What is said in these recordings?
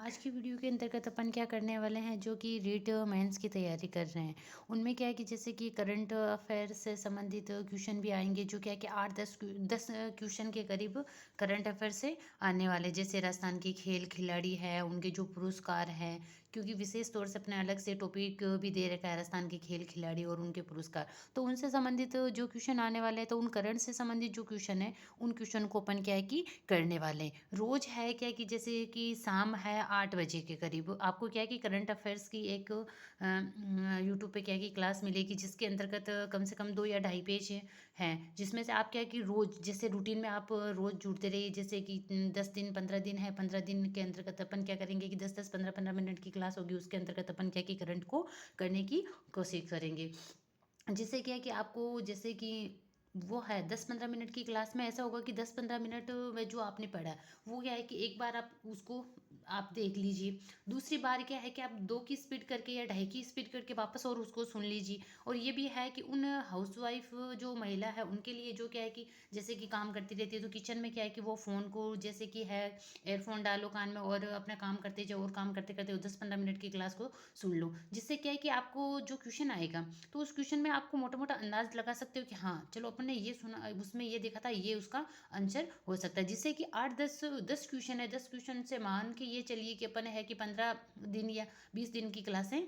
आज की वीडियो के अंतर्गत अपन क्या करने वाले हैं जो कि रीट मेंस की तैयारी कर रहे हैं। उनमें क्या है कि जैसे कि करंट अफेयर से संबंधित क्वेश्चन भी आएंगे जो क्या है कि 8-10 क्वेश्चन के करीब करंट अफेयर से आने वाले, जैसे राजस्थान के खेल खिलाड़ी है, उनके जो पुरस्कार हैं, क्योंकि विशेष तौर से अपने अलग से टॉपिक भी दे रखा है राजस्थान के खेल खिलाड़ी और उनके पुरस्कार। तो उनसे संबंधित जो क्वेश्चन आने वाले हैं, तो उन करंट से संबंधित जो क्वेश्चन है उन क्वेश्चन को अपन क्या है कि करने वाले हैं। रोज है क्या कि जैसे कि शाम है 8 बजे के करीब आपको क्या है कि करंट अफेयर्स की एक यूट्यूब पे क्या है कि क्लास मिलेगी, जिसके अंतर्गत कम से कम 2 या ढाई पेज हैं, जिसमें से आप क्या है कि रोज जैसे रूटीन में आप रोज जुड़ते रहिए। जैसे कि 10 दिन 15 दिन है, 15 दिन के अंतर्गत अपन क्या करेंगे कि 10-10 15-15 मिनट की क्लास होगी, उसके अंतर्गत अपन क्या कि करंट को करने की कोशिश करेंगे। जिससे क्या है कि आपको जैसे कि वो है 10-15 मिनट की क्लास में ऐसा होगा कि 10-15 मिनट में जो आपने पढ़ा है वो क्या है कि एक बार आप उसको आप देख लीजिए। दूसरी बार क्या है कि आप 2 की स्पीड करके या ढाई की स्पीड करके वापस और उसको सुन लीजिए। और ये भी है कि उन हाउसवाइफ जो महिला है उनके लिए जो क्या है कि जैसे कि काम करती रहती है, तो किचन में क्या है कि वो फ़ोन को जैसे कि है एयरफोन डालो कान में और अपना काम करते जाओ, और काम करते करते 10-15 मिनट की क्लास को सुन लो। जिससे क्या है कि आपको जो क्वेश्चन आएगा तो उस क्वेश्चन में आपको मोटा मोटा अंदाज लगा सकते हो कि हाँ चलो अपन ने ये सुना, उसमें ये देखा था, ये उसका आंसर हो सकता है। जिससे कि 8-10 क्वेश्चन है, 10 क्वेश्चन से मान के ये चलिए कि अपन है कि 15 दिन या 20 दिन की क्लासें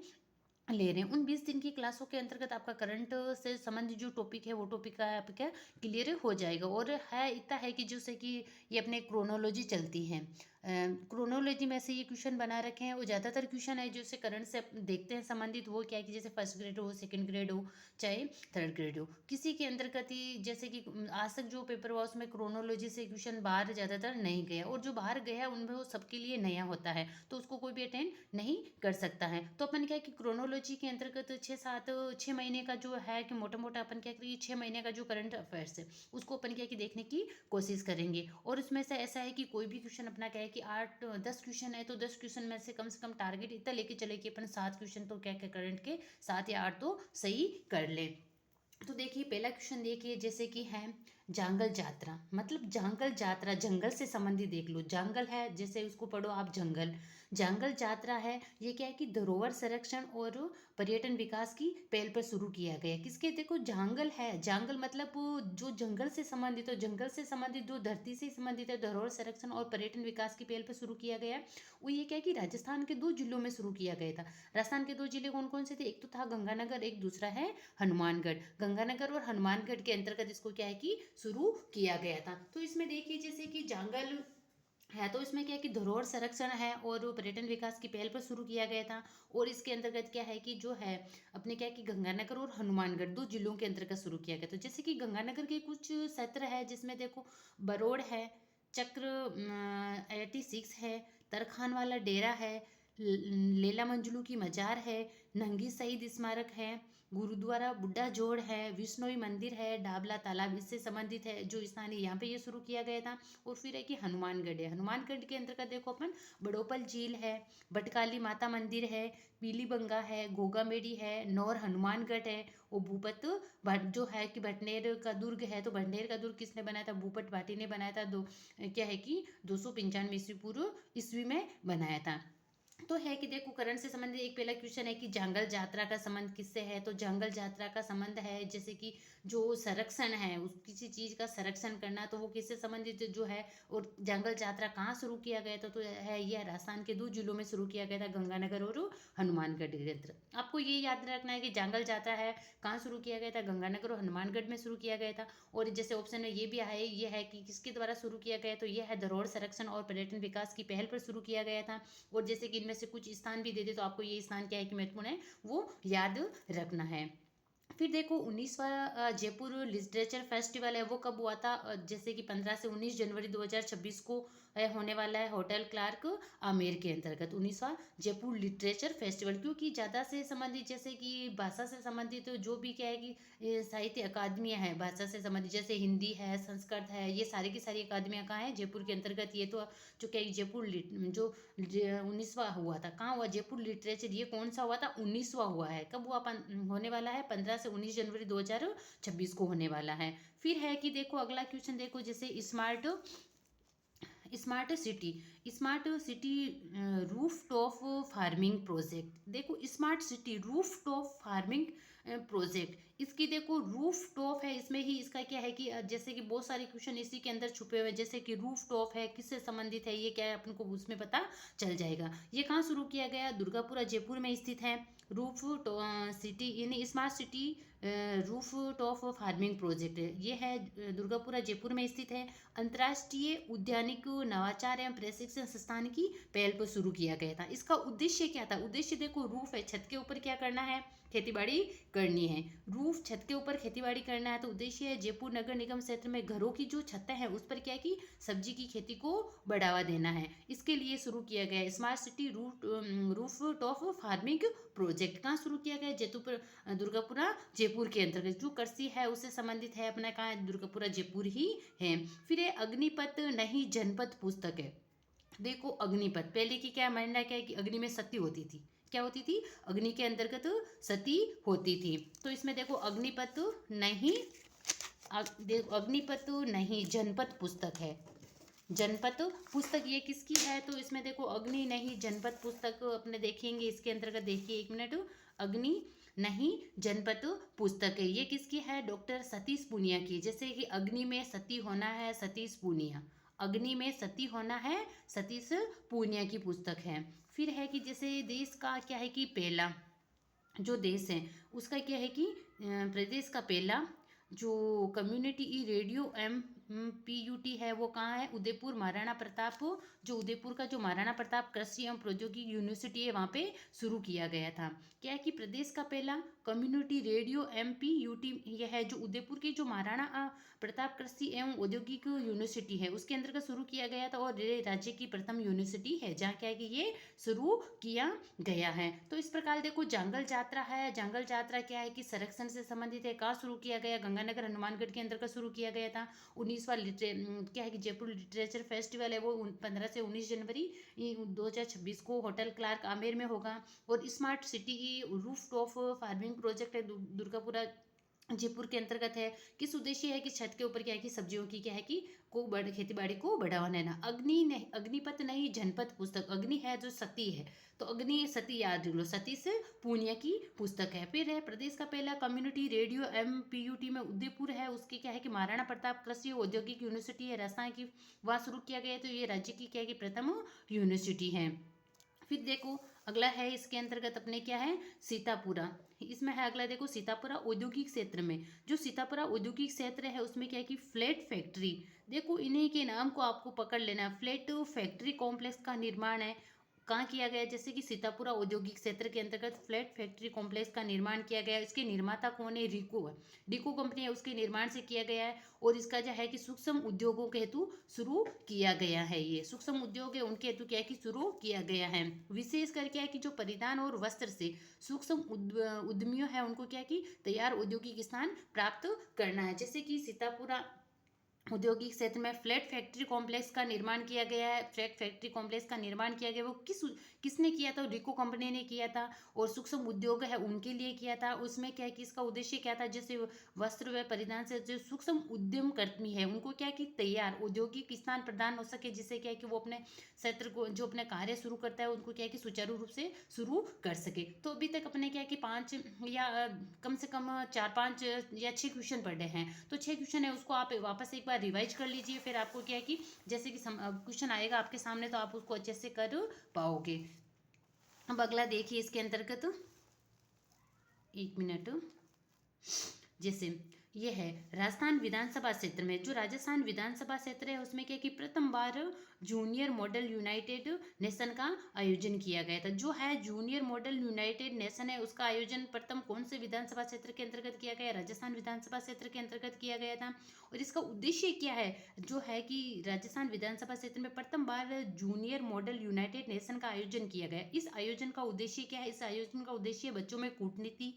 ले रहे हैं। उन 20 दिन की क्लासों के अंतर्गत आपका करंट से संबंधित जो टॉपिक है वो टॉपिक का आपका क्लियर हो जाएगा। और है इतना है कि जैसे कि ये अपने क्रोनोलॉजी चलती है, क्रोनोलॉजी में से ये क्वेश्चन बना रखे हैं। वो ज़्यादातर क्वेश्चन है जो से करंट से देखते हैं संबंधित, वो क्या है कि जैसे फर्स्ट ग्रेड हो, सेकंड ग्रेड हो, चाहे थर्ड ग्रेड हो, किसी के अंतर्गत ही जैसे कि आज तक जो पेपर हुआ उसमें क्रोनोलॉजी से क्वेश्चन बाहर ज़्यादातर नहीं गया, और जो बाहर गया उनमें वो सबके लिए नया होता है, तो उसको कोई भी अटेंड नहीं कर सकता है। तो अपन क्या है कि क्रोनोलॉजी के अंतर्गत 6 महीने का जो है कि मोटा मोटा अपन क्या करेंगे, 6 महीने का जो करंट अफेयर्स है उसको अपन क्या है कि देखने की कोशिश करेंगे। और उसमें से ऐसा है कि कोई भी क्वेश्चन अपना क्या है कि 8-10 क्वेश्चन है, तो 10 क्वेश्चन में से कम टारगेट इतना लेके चले कि अपन 7 क्वेश्चन तो क्या क्या करंट के 7 या 8 तो सही कर ले। तो देखिए पहला क्वेश्चन देखिए, जैसे कि है जांगल जात्रा, मतलब जांगल जात्रा जंगल से संबंधित देख लो। जांगल है जैसे उसको पढ़ो आप जंगल, जांगल जात्रा है ये क्या है कि धरोहर संरक्षण और पर्यटन विकास की पहल पर शुरू किया गया। किसके, देखो जांगल है, जांगल मतलब जो जंगल से संबंधित हो, जंगल से संबंधित जो धरती से संबंधित है, धरोहर संरक्षण और पर्यटन विकास की पहल पर शुरू किया गया। वो ये क्या है कि राजस्थान के 2 जिलों में शुरू किया गया था। राजस्थान के 2 जिले कौन कौन से थे, एक तो था गंगानगर, एक दूसरा है हनुमानगढ़। गंगानगर और हनुमानगढ़ के अंतर्गत इसको क्या है कि शुरू किया गया था। तो इसमें देखिए जैसे कि जांगल है, तो इसमें क्या है कि धरोहर संरक्षण है और पर्यटन विकास की पहल पर शुरू किया गया था। और इसके अंतर्गत क्या है कि जो है अपने क्या है कि गंगानगर और हनुमानगढ़ 2 जिलों के अंतर्गत शुरू किया गया। तो जैसे कि गंगानगर के कुछ क्षेत्र है जिसमें देखो बरोड़ है, चक्र 86 है, तरखान वाला डेरा है, लेला मंजलू की मजार है, नंगी शहीद स्मारक है, गुरुद्वारा बुड्ढा जोड़ है, विष्णोई मंदिर है, डाबला तालाब इससे संबंधित है जो स्थानीय यहाँ पे ये शुरू किया गया था। और फिर है कि हनुमानगढ़ है, हनुमानगढ़ के अंतर्गत देखो अपन बड़ोपल झील है, भटकाली माता मंदिर है, पीलीबंगा है, घोगामेडी है, नौर हनुमानगढ़ है। वो भूपत भट जो है कि भटनेर का दुर्ग है, तो भटनेर का दुर्ग किसने बनाया था, भूपत भाटी ने बनाया था। दो क्या है कि 295 ईस्वी में बनाया था। तो है कि देखो करंट से संबंधित एक पहला क्वेश्चन है कि जंगल यात्रा का संबंध किससे है, तो जंगल यात्रा का संबंध है जैसे कि जो संरक्षण है उस किसी चीज का संरक्षण करना, तो वो किससे संबंधित जो है। और जंगल यात्रा कहाँ शुरू किया गया था, तो है ये राजस्थान के 2 जिलों में शुरू किया गया था, गंगानगर और हनुमानगढ़ के अंदर। आपको ये याद रखना है कि जंगल यात्रा है कहाँ शुरू किया गया था, गंगानगर और हनुमानगढ़ में शुरू किया गया था। और जैसे ऑप्शन में ये भी है, ये है कि किसके द्वारा शुरू किया गया, तो ये है धरोहर संरक्षण और पर्यटन विकास की पहल पर शुरू किया गया था। और जैसे कि इनमें से कुछ स्थान भी दे दे तो आपको ये स्थान क्या है कि महत्वपूर्ण है वो याद रखना है। फिर देखो 19वां जयपुर लिटरेचर फेस्टिवल है वो कब हुआ था, जैसे कि 15 से 19 जनवरी 2026 को होने वाला है, होटल क्लार्क आमेर के अंतर्गत 19वां जयपुर लिटरेचर फेस्टिवल। क्योंकि ज़्यादा से संबंधित जैसे कि भाषा से संबंधित जो भी क्या है कि साहित्य अकादमियाँ हैं भाषा से संबंधित, जैसे हिंदी है, संस्कृत है, ये सारी की सारी अकादमियाँ कहाँ हैं, जयपुर के अंतर्गत। ये तो जो क्या है जयपुर जो 19वां हुआ था, कहाँ हुआ, जयपुर लिटरेचर, ये कौन सा हुआ था, 19वां हुआ है। कब हुआ, होने वाला है 15 से 19 जनवरी 2026 को होने वाला है। फिर है कि देखो अगला क्वेश्चन देखो, जैसे smart smart city, smart city roof top farming project. देखो smart city roof top farming project, इसकी देखो रूफ टॉप है, इसमें ही इसका क्या है कि जैसे कि बहुत सारे क्वेश्चन इसी के अंदर छुपे हुए हैं, जैसे कि रूफ टॉप है किससे संबंधित है, ये क्या है अपन को उसमें पता चल जाएगा। ये कहाँ शुरू किया गया, दुर्गापुरा जयपुर में स्थित है। Roof city in smart city roof top farming project, ये है दुर्गापुरा जयपुर में स्थित है। अंतर्राष्ट्रीय उद्यानिक नवाचार एवं प्रशिक्षण संस्थान की पहल पर शुरू किया गया था। इसका उद्देश्य क्या था, उद्देश्य देखो रूफ है, छत के ऊपर क्या करना है, खेतीबाड़ी करनी है। रूफ छत के ऊपर खेतीबाड़ी करना है, तो उद्देश्य है जयपुर नगर निगम क्षेत्र में घरों की जो छतें हैं उस पर क्या की सब्जी की खेती को बढ़ावा देना है। इसके लिए शुरू किया गया smart city roof top farming project. कहाँ शुरू किया गया, जयपुर दुर्गापुरा जयपुर के अंतर्गत। जो कृषि है उससे संबंधित है अपना, कहाँ दुर्गापुरा जयपुर ही है। फिर ये अग्निपथ नहीं जनपद पुस्तक है। देखो अग्निपथ, पहले की क्या मानना क्या है कि अग्नि में सती होती थी, क्या होती थी, अग्नि के अंतर्गत सती होती थी। तो इसमें देखो अग्निपथ नहीं, अग्निपथ नहीं जनपद पुस्तक है। जनपद पुस्तक ये किसकी है, तो इसमें देखो अग्नि नहीं जनपद पुस्तक अपने देखेंगे, इसके अंतर्गत देखिए एक मिनट, अग्नि नहीं जनपद पुस्तक है, ये किसकी है, डॉक्टर सतीश पूनिया की। जैसे कि अग्नि में सती होना है, सतीश पूनिया, अग्नि में सती होना है, सतीश पूनिया की पुस्तक है। फिर है कि जैसे देश का क्या है कि पहला जो देश है उसका क्या है कि प्रदेश का पहला जो कम्युनिटी ई रेडियो एम PUT है वो कहाँ है, उदयपुर महाराणा प्रताप, जो उदयपुर का जो महाराणा प्रताप कृषि एवं प्रौद्योगिकी यूनिवर्सिटी है वहाँ पे शुरू किया गया था। क्या है कि प्रदेश का पहला कम्युनिटी रेडियो MPUT यह है जो उदयपुर की जो महाराणा प्रताप कृषि एवं औद्योगिक यूनिवर्सिटी है उसके अंतर्गत शुरू किया गया था, और ये राज्य की प्रथम यूनिवर्सिटी है जहाँ क्या है कि ये शुरू किया गया है। तो इस प्रकार देखो जंगल यात्रा है, जंगल यात्रा क्या है कि संरक्षण से संबंधित है, कहाँ शुरू किया गया, गंगानगर हनुमानगढ़ के अंतर्गत शुरू किया गया था। 19वां क्या है कि जयपुर लिटरेचर फेस्टिवल है वो 15 से 19 जनवरी 2026 को होटल क्लार्क आमेर में होगा। और smart city roof top farming project है दुर्गापुरा जयपुर के अंतर्गत है। किस उद्देश्य है कि छत के ऊपर क्या है कि सब्जियों की क्या है कि खेती बाड़ी को बढ़ावा देना। अग्नि नहीं, अग्निपथ नहीं जनपद पुस्तक, अग्नि है जो सती है, तो अग्नि सती याद लो, सती से पूनिया की पुस्तक है। फिर है प्रदेश का पहला कम्युनिटी रेडियो MPUT में उदयपुर है, उसके क्या है कि महाराणा प्रताप कृषि औद्योगिक यूनिवर्सिटी है राजस्थान की, वहाँ शुरू किया गया है, तो ये राज्य की क्या है कि प्रथम यूनिवर्सिटी है। फिर देखो अगला है इसके अंतर्गत अपने क्या है सीतापुरा, इसमें है अगला देखो सीतापुरा औद्योगिक क्षेत्र में, जो सीतापुरा औद्योगिक क्षेत्र है उसमें क्या है कि फ्लैट फैक्ट्री, देखो इन्हीं के नाम को आपको पकड़ लेना है, फ्लैट फैक्ट्री कॉम्प्लेक्स का निर्माण है, कहाँ किया गया, जैसे कि सीतापुरा औद्योगिक क्षेत्र के अंतर्गत फ्लैट फैक्ट्री कॉम्प्लेक्स का निर्माण किया गया है। इसके निर्माता कौन है, रिको है, रिको कंपनी है, उसके निर्माण से किया गया है। और इसका जो है कि सूक्ष्म उद्योगों के हेतु शुरू किया गया है, ये सूक्ष्म उद्योग है उनके हेतु क्या है कि शुरू किया गया है। विशेष करके है कि जो परिधान और वस्त्र से सूक्ष्म उद्यमियों है उनको क्या है कि तैयार औद्योगिक स्थान प्राप्त करना है। जैसे कि सीतापुरा औद्योगिक क्षेत्र में फ्लैट फैक्ट्री कॉम्प्लेक्स का निर्माण किया गया है, फ्लैट फैक्ट्री कॉम्प्लेक्स का निर्माण किया गया, वो किसने किया था, रिको कंपनी ने किया था। और सूक्ष्म उद्योग है उनके लिए किया था, उसमें क्या है कि इसका उद्देश्य क्या था, जैसे वस्त्र व परिधान से जो सूक्ष्म उद्यम कर्मी है उनको क्या है कि तैयार औद्योगिक स्थान प्रदान हो सके, जिससे क्या है कि वो अपने क्षेत्र को जो अपने कार्य शुरू करता है उनको क्या है कि सुचारू रूप से शुरू कर सके। तो अभी तक अपने क्या है कि 5 या कम से कम 4-5 या 6 क्वेश्चन पढ़े हैं, तो 6 क्वेश्चन है उसको आप वापस एक बार रिवाइज कर लीजिए, फिर आपको क्या है कि जैसे कि क्वेश्चन आएगा आपके सामने तो आप उसको अच्छे से कर पाओगे। अब अगला देखिए इसके अंतर्गत, एक मिनट, जैसे ये है राजस्थान विधानसभा क्षेत्र में, जो राजस्थान विधानसभा क्षेत्र है उसमें क्या कि प्रथम बार जूनियर मॉडल यूनाइटेड नेशन का आयोजन किया गया था। जो है जूनियर मॉडल यूनाइटेड नेशन है उसका आयोजन प्रथम कौन से विधानसभा क्षेत्र के अंतर्गत किया गया, राजस्थान विधानसभा क्षेत्र के अंतर्गत किया गया था। और इसका उद्देश्य क्या है, जो है कि राजस्थान विधानसभा क्षेत्र में प्रथम बार जूनियर मॉडल यूनाइटेड नेशन का आयोजन किया गया। इस आयोजन का उद्देश्य क्या है, इस आयोजन का उद्देश्य बच्चों में कूटनीति,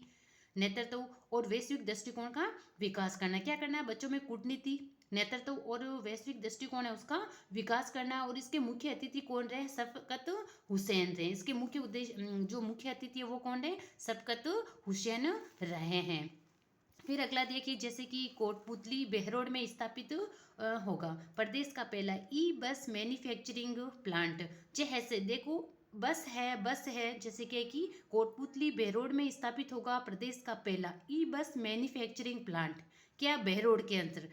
नेतृत्व और वैश्विक दृष्टिकोण का विकास करना। क्या करना है, बच्चों में कूटनीति, नेतृत्व और वैश्विक दृष्टिकोण है उसका विकास करना। और इसके मुख्य अतिथि कौन रहे, शफकत हुसैन रहे, इसके मुख्य उद्देश्य जो मुख्य अतिथि है वो कौन रहे, शफकत हुसैन रहे हैं। फिर अगला देखिए, जैसे कि कोटपुतली बेहरोड में स्थापित होगा प्रदेश का पहला ई बस मैन्युफैक्चरिंग प्लांट। जैसे देखो, बस है जैसे कि कोटपुतली बेहरोड में स्थापित होगा प्रदेश का पहला ई बस मैन्युफैक्चरिंग प्लांट। क्या? बेहरोड के अंदर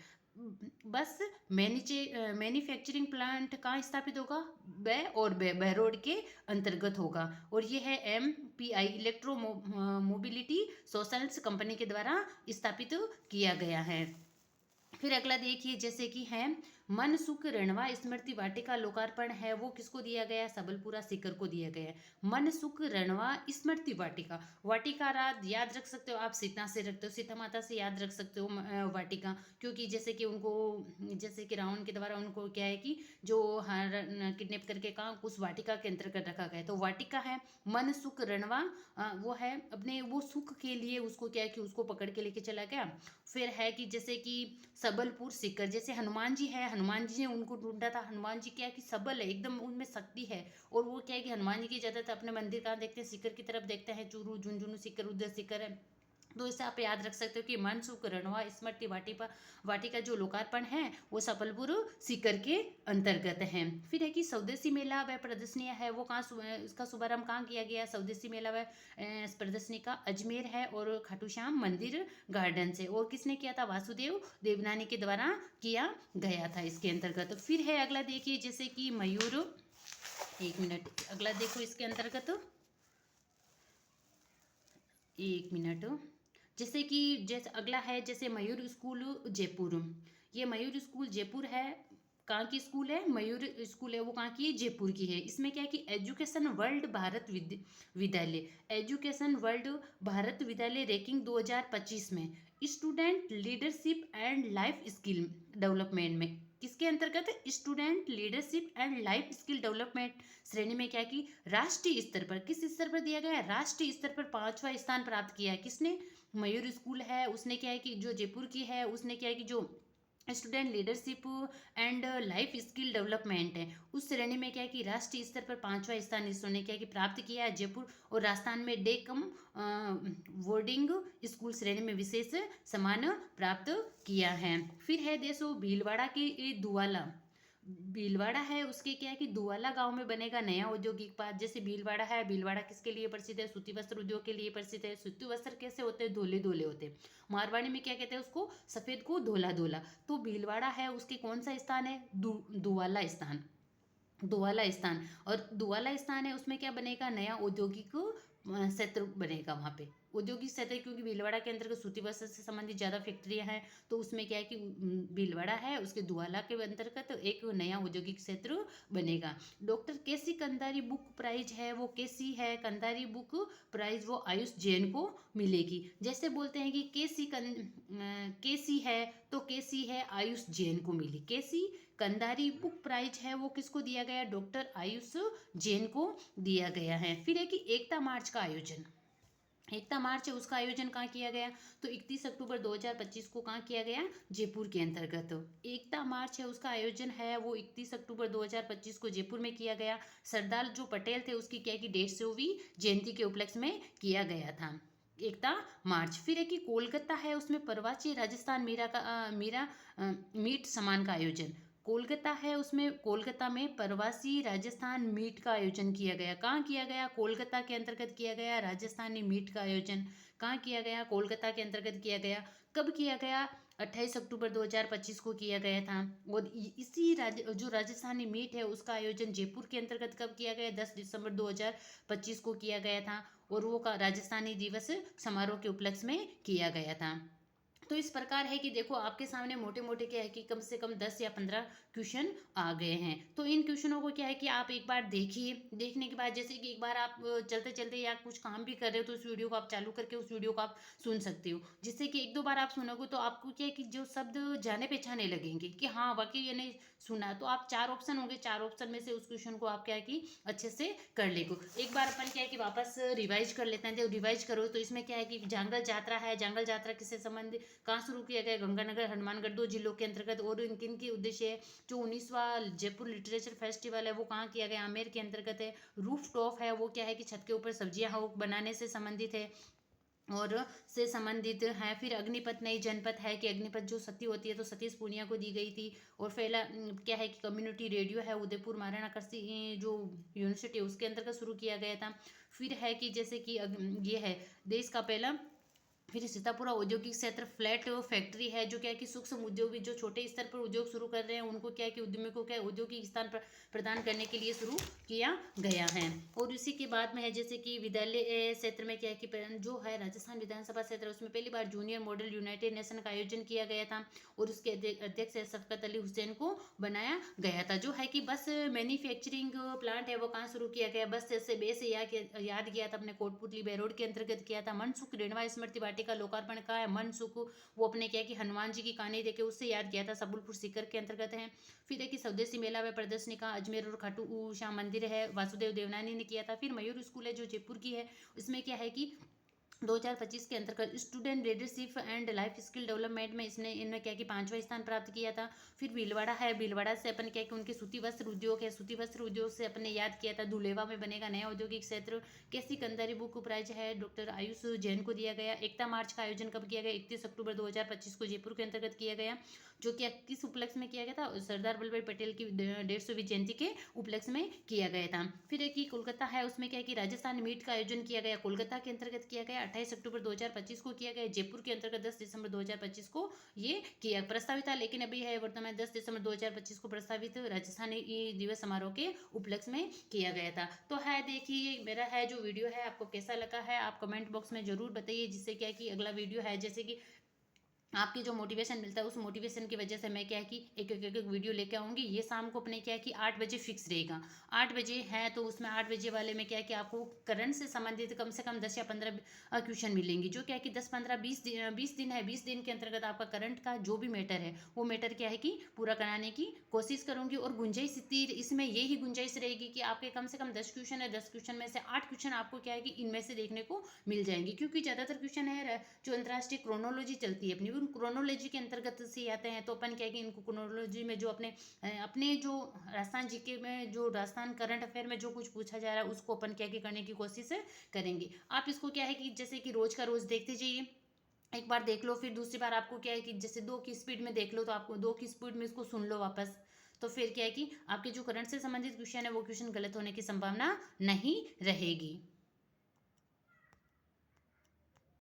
बस मैन्युफैक्चरिंग प्लांट कहाँ स्थापित होगा? बेहरोड के अंतर्गत होगा। और ये है MPI electro mobility socials company के द्वारा स्थापित किया गया है। फिर अगला देखिए, जैसे कि है मनसुख रणवा स्मृति वाटिका लोकार्पण है, वो किसको दिया गया? सबलपुरा सीकर को दिया गया है। मनसुख रणवा स्मृति वाटिका, वाटिका रात याद रख सकते हो आप, सीता से रखते हो, सीता माता से याद रख सकते हो वाटिका, क्योंकि जैसे कि उनको, जैसे कि रावण के द्वारा उनको क्या है कि जो किडनैप करके कहा उस वाटिका के अंतर्गत रखा गया, तो वाटिका है मनसुख रणवा, वो है अपने वो सुख के लिए उसको क्या है कि उसको पकड़ के लेके चला गया। फिर है कि जैसे कि सबलपुर सीकर, जैसे हनुमान जी है, हनुमान जी ने उनको ढूंढा था, हनुमान जी क्या है कि सबल है एकदम, उनमें शक्ति है, और वो क्या है कि हनुमान जी की ज्यादातर अपने मंदिर कहाँ देखते हैं? सीकर की तरफ देखते हैं, चूरू झुंझुनू सीकर उधर सीकर है। तो इसे आप याद रख सकते हो कि मनसुख रणवा स्मृति वाटिका जो लोकार्पण है वो सबलपुर सीकर के अंतर्गत है। फिर है कि स्वदेशी मेला व प्रदर्शनियां है, वो कहाँ इसका शुभारंभ कहाँ किया गया? स्वदेशी मेला व प्रदर्शनी का अजमेर है और खाटू श्याम मंदिर गार्डन से। और किसने किया था? वासुदेव देवनानी के द्वारा किया गया था इसके अंतर्गत। फिर है अगला देखिए, जैसे कि मयूर, एक मिनट, अगला देखो इसके अंतर्गत, एक मिनट, जैसे कि जैसे अगला है जैसे मयूर स्कूल जयपुर। ये मयूर स्कूल जयपुर है, कहाँ की स्कूल है? मयूर स्कूल है, वो कहाँ की है? जयपुर की है। इसमें क्या है कि एजुकेशन वर्ल्ड भारत विद्यालय, एजुकेशन वर्ल्ड भारत विद्यालय रैंकिंग 2025 में student leadership and life skill development में, किसके अंतर्गत? Student leadership and life skill development श्रेणी में क्या है कि राष्ट्रीय स्तर पर, किस स्तर पर दिया गया है? राष्ट्रीय स्तर पर 5वां स्थान प्राप्त किया है। किसने? मयूर स्कूल है, उसने क्या है कि जो जयपुर की है, उसने क्या है कि जो student leadership and life skill development है उस श्रेणी में क्या है कि राष्ट्रीय स्तर पर 5वां स्थान इसने क्या है कि प्राप्त किया है जयपुर। और राजस्थान में डेकम बोर्डिंग स्कूल श्रेणी में विशेष सम्मान प्राप्त किया है। फिर है देशो भीलवाड़ा की दुआला, भीलवाड़ा है उसके क्या है कि दुआला गांव में बनेगा नया औद्योगिक पार्क। जैसे भीलवाड़ा है, भीलवाड़ा किसके लिए प्रसिद्ध है? सूती वस्त्र उद्योग के लिए प्रसिद्ध है। सूती वस्त्र कैसे होते हैं? धोले धोले होते हैं। मारवाड़ी में क्या कहते हैं उसको? सफेद को धोला धोला। तो भीलवाड़ा है उसके कौन सा स्थान है? दुआला स्थान, दुआला स्थान। और दुआला स्थान है उसमें क्या बनेगा? नया औद्योगिक क्षेत्र बनेगा वहाँ पे, औद्योगिक क्षेत्र, क्योंकि भीलवाड़ा के अंतर्गत सूती वस्त्र से संबंधित ज़्यादा फैक्ट्रियाँ हैं, तो उसमें क्या है कि भीलवाड़ा है उसके दुआला के अंतर्गत एक नया औद्योगिक क्षेत्र बनेगा। डॉक्टर केसी कंदारी बुक प्राइज है, वो केसी है कंदारी बुक प्राइज, वो आयुष जैन को मिलेगी। जैसे बोलते हैं कि केसी है, तो केसी है आयुष जैन को मिली। केसी कंदारी बुक प्राइज है वो किसको दिया गया? डॉक्टर आयुष जैन को दिया गया है। फिर है कि एकता मार्च का आयोजन, एकता मार्च है उसका आयोजन कहाँ किया गया? तो 31 अक्टूबर 2025 को कहाँ किया गया? जयपुर के अंतर्गत। एकता मार्च है उसका आयोजन है वो 31 अक्टूबर 2025 को जयपुर में किया गया। सरदार जो पटेल थे उसकी क्या की 150वीं जयंती के उपलक्ष्य में किया गया था एकता मार्च। फिर है कि कोलकाता है उसमें प्रवासी राजस्थान मीट सम्मान का आयोजन। कोलकाता है उसमें कोलकाता में प्रवासी राजस्थान मीट का आयोजन किया गया। कहाँ किया गया? कोलकाता के अंतर्गत किया गया। राजस्थानी मीट का आयोजन कहाँ किया गया? कोलकाता के अंतर्गत किया गया। कब किया गया? 28 अक्टूबर 2025 को किया गया था। और इसी जो राजस्थानी मीट है उसका आयोजन जयपुर के अंतर्गत कब किया गया? 10 दिसंबर 2025 को किया गया था। और वो का राजस्थानी दिवस समारोह के उपलक्ष्य में किया गया था। तो इस प्रकार है कि देखो आपके सामने मोटे मोटे क्या है कि कम से कम 10 या 15 क्वेश्चन आ गए हैं। तो इन क्वेश्चनों को क्या है कि आप एक बार देखिए, देखने के बाद जैसे कि एक बार आप चलते चलते या कुछ काम भी कर रहे हो तो उस वीडियो को आप चालू करके उस वीडियो को आप सुन सकते हो, जिससे कि एक दो बार आप सुनोगे तो आपको क्या है कि जो शब्द जाने पहचाने लगेंगे कि हाँ वाकई ये नहीं सुना। तो आप 4 ऑप्शन होंगे, 4 ऑप्शन में से उस क्वेश्चन को आप क्या है कि अच्छे से कर लेगो। एक बार अपन क्या है कि वापस रिवाइज कर लेते हैं। जब रिवाइज करो तो इसमें क्या है कि जंगल यात्रा है, जंगल यात्रा किससे संबंधित, कहाँ शुरू किया गया? गंगानगर हनुमानगढ़ 2 जिलों के अंतर्गत। और किन की उद्देश्य है? जो 19वां जयपुर लिटरेचर फेस्टिवल है वो कहाँ किया गया? आमेर के अंतर्गत है। रूफ टॉप है वो क्या है कि छत के ऊपर सब्जियां बनाने से संबंधित है। और से संबंधित है। फिर अग्निपथ नई जनपथ है कि अग्निपथ जो सती होती है तो सतीश पूनिया को दी गई थी। और पहला क्या है कि कम्युनिटी रेडियो है उदयपुर महाराणा कृषि जो यूनिवर्सिटी उसके अंतर्गत शुरू किया गया था। फिर है कि जैसे कि ये है देश का पहला। फिर सीतापुरा औद्योगिक क्षेत्र फ्लैट फैक्ट्री है जो क्या है कि सूक्ष्म उद्योग भी जो छोटे स्तर पर उद्योग शुरू कर रहे हैं उनको क्या है कि उद्यमी को क्या है औद्योगिक स्थान प्रदान करने के लिए शुरू किया गया है। और इसी के बाद में है जैसे कि विद्यालय क्षेत्र में क्या है कि जो है राजस्थान विधानसभा क्षेत्र उसमें पहली बार जूनियर मॉडल यूनाइटेड नेशन का आयोजन किया गया था। और उसके अध्यक्ष शफकत अली हुसैन को बनाया गया था। जो है कि बस मैन्युफैक्चरिंग प्लांट है वो कहाँ शुरू किया गया, बस से बेस याद किया था अपने कोटपुतली बेरोड के अंतर्गत किया था। मनसुख रेणवा स्मृति वाटिका लोकार्पण का है। मनसुख वो अपने क्या कि हनुमान जी की कहानी देखे उससे याद किया था, सबुलपुर सीकर के अंतर्गत है। फिर है कि स्वदेशी मेला व प्रदर्शनी का अजमेर और खाटू श्याम मंदिर है वासुदेव देवनानी ने किया था। फिर मयूर स्कूल है जो जयपुर की है, उसमें क्या है कि 2025 के अंतर्गत student leadership and life skill development में इन्होंने क्या कि 5वां स्थान प्राप्त किया था। फिर भीलवाड़ा है, भीलवाड़ा से अपन क्या कि उनके सूती वस्त्र उद्योग है, सूती वस्त्र उद्योग से अपने याद किया था। धुलेवा में बनेगा नया औद्योगिक क्षेत्र। कैसी कंदारी बुक प्राइज है डॉक्टर आयुष जैन को दिया गया। एकता मार्च का आयोजन कब किया गया, 31 अक्टूबर 2025 को जयपुर के अंतर्गत किया गया। जो कि किस उपलक्ष्य में किया गया था, सरदार वल्लभ भाई पटेल की 150वीं जयंती के उपलक्ष्य में किया गया था। फिर एक ही कोलकाता है उसमें क्या है कि राजस्थान मीट का आयोजन किया गया, कोलकाता के अंतर्गत किया गया। 28 अक्टूबर 2025 को किया गया। जयपुर के अंतर्गत 10 दिसंबर 2025 को ये किया प्रस्तावित था, लेकिन अभी है वर्तमान 10 दिसंबर 2025 को प्रस्तावित राजस्थानी दिवस समारोह के उपलक्ष्य में किया गया था। तो है देखिए मेरा है जो वीडियो है आपको कैसा लगा है आप कमेंट बॉक्स में जरूर बताइए, जिससे क्या कि अगला वीडियो है जैसे कि आपकी जो मोटिवेशन मिलता है उस मोटिवेशन की वजह से मैं क्या है कि एक वीडियो लेके आऊँगी। ये शाम को अपने क्या है कि 8 बजे फिक्स रहेगा। 8 बजे है तो उसमें 8 बजे वाले में क्या है कि आपको करंट से संबंधित कम से कम 10 या 15 क्वेश्चन मिलेंगे। जो क्या है कि 10 15 20 दिन है, 20 दिन के अंतर्गत आपका करंट का जो भी मैटर है वो मैटर क्या है कि पूरा कराने की कोशिश करूँगी। और गुंजाइश इतनी इसमें यही गुंजाइश रहेगी कि आपके कम से कम 10 क्वेश्चन है, 10 क्वेश्चन में से 8 क्वेश्चन आपको क्या है कि इनमें से देखने को मिल जाएंगे। क्योंकि ज़्यादातर क्वेश्चन है जो अंतर्राष्ट्रीय क्रोनोलॉजी चलती है अपनी उन क्रोनोलॉजी के अंतर्गत से आते हैं। तो अपन क्या है कि इनको क्रोनोलॉजी में जो अपने जो राजस्थान जीके में जो राजस्थान करंट अफेयर में जो कुछ पूछा जा रहा है उसको अपन क्या करने की कोशिश करेंगे। आप इसको क्या है कि जैसे कि रोज का रोज देखते जाइए, एक बार देख लो फिर दूसरी बार आपको क्या है कि जैसे 2 की स्पीड में देख लो तो आपको 2 की स्पीड में इसको सुन लो वापस। तो फिर क्या है कि आपके जो करंट से संबंधित क्वेश्चन है वो क्वेश्चन गलत होने की संभावना नहीं रहेगी।